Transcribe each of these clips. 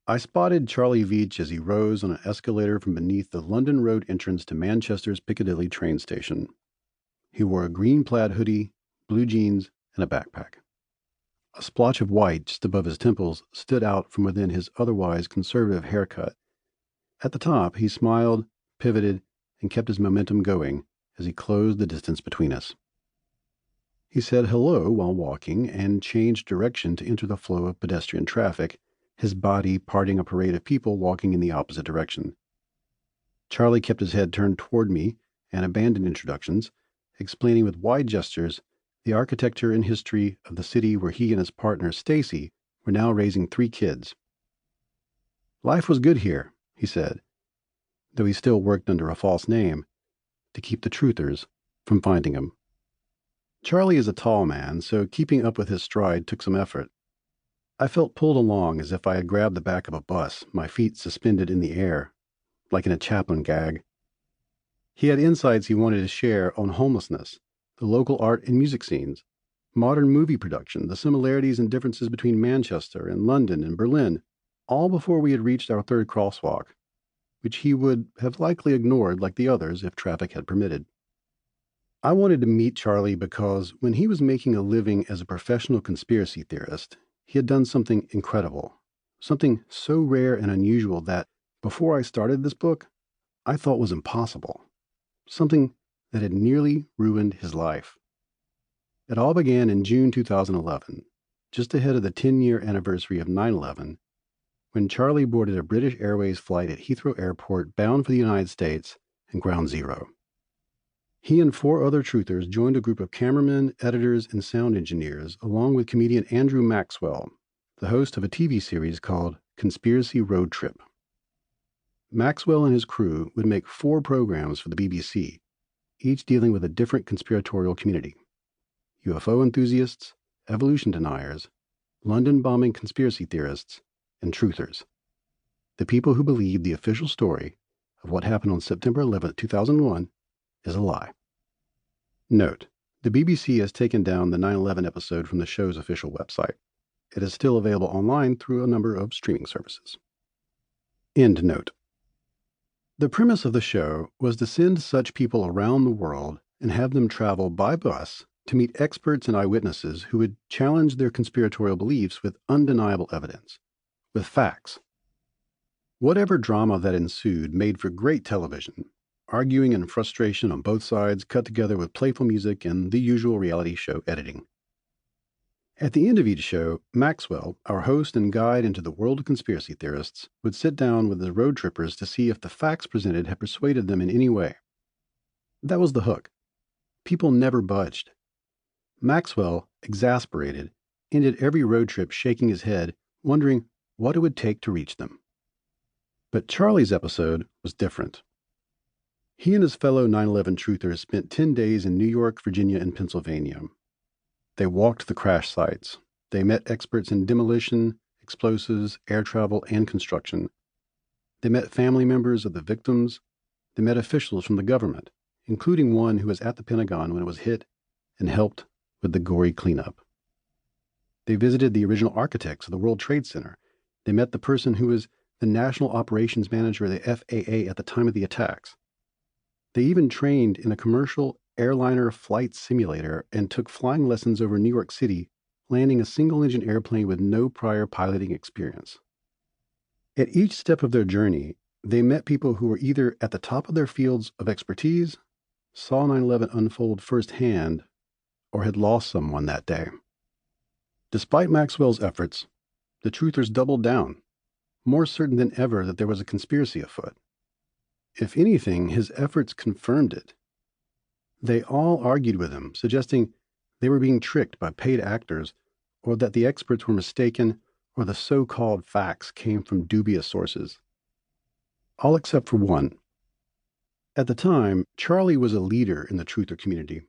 I spotted Charlie Veach as he rose on an escalator from beneath the London Road entrance to Manchester's Piccadilly train station. He wore a green plaid hoodie, blue jeans, and a backpack. A splotch of white just above his temples stood out from within his otherwise conservative haircut. At the top, he smiled, pivoted, and kept his momentum going as he closed the distance between us. He said hello while walking and changed direction to enter the flow of pedestrian traffic, his body parting a parade of people walking in the opposite direction. Charlie kept his head turned toward me and abandoned introductions, explaining with wide gestures the architecture and history of the city where he and his partner, Stacy, were now raising 3 kids. Life was good here, he said, though he still worked under a false name to keep the truthers from finding him. Charlie is a tall man, so keeping up with his stride took some effort. I felt pulled along as if I had grabbed the back of a bus, my feet suspended in the air, like in a Chaplin gag. He had insights he wanted to share on homelessness, the local art and music scenes, modern movie production, the similarities and differences between Manchester and London and Berlin, all before we had reached our 3rd crosswalk, which he would have likely ignored like the others if traffic had permitted. I wanted to meet Charlie because when he was making a living as a professional conspiracy theorist, he had done something incredible, something so rare and unusual that, before I started this book, I thought was impossible, something that had nearly ruined his life. It all began in June 2011, just ahead of the 10-year anniversary of 9/11, when Charlie boarded a British Airways flight at Heathrow Airport bound for the United States and Ground Zero. He and 4 other truthers joined a group of cameramen, editors, and sound engineers, along with comedian Andrew Maxwell, the host of a TV series called Conspiracy Road Trip. Maxwell and his crew would make 4 programs for the BBC, each dealing with a different conspiratorial community: UFO enthusiasts, evolution deniers, London bombing conspiracy theorists, and truthers, the people who believe the official story of what happened on September 11, 2001, is a lie. Note: the BBC has taken down the 9/11 episode from the show's official website. It is still available online through a number of streaming services. End note. The premise of the show was to send such people around the world and have them travel by bus to meet experts and eyewitnesses who would challenge their conspiratorial beliefs with undeniable evidence, with facts. Whatever drama that ensued made for great television, arguing and frustration on both sides cut together with playful music and the usual reality show editing. At the end of each show, Maxwell, our host and guide into the world of conspiracy theorists, would sit down with the road trippers to see if the facts presented had persuaded them in any way. That was the hook. People never budged. Maxwell, exasperated, ended every road trip shaking his head, wondering what it would take to reach them. But Charlie's episode was different. He and his fellow 9/11 truthers spent 10 days in New York, Virginia, and Pennsylvania. They walked the crash sites. They met experts in demolition, explosives, air travel, and construction. They met family members of the victims. They met officials from the government, including one who was at the Pentagon when it was hit and helped with the gory cleanup. They visited the original architects of the World Trade Center. They met the person who was the National Operations Manager of the FAA at the time of the attacks. They even trained in a commercial airliner flight simulator and took flying lessons over New York City, landing a single-engine airplane with no prior piloting experience. At each step of their journey, they met people who were either at the top of their fields of expertise, saw 9/11 unfold firsthand, or had lost someone that day. Despite Maxwell's efforts, the truthers doubled down, more certain than ever that there was a conspiracy afoot. If anything, his efforts confirmed it. They all argued with him, suggesting they were being tricked by paid actors, or that the experts were mistaken, or the so-called facts came from dubious sources. All except for one. At the time, Charlie was a leader in the truther community.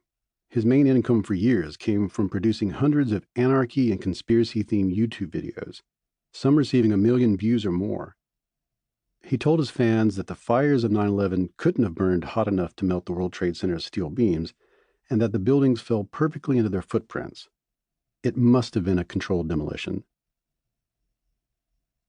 His main income for years came from producing hundreds of anarchy and conspiracy-themed YouTube videos, some receiving 1 million views or more. He told his fans that the fires of 9/11 couldn't have burned hot enough to melt the World Trade Center's steel beams, and that the buildings fell perfectly into their footprints. It must have been a controlled demolition.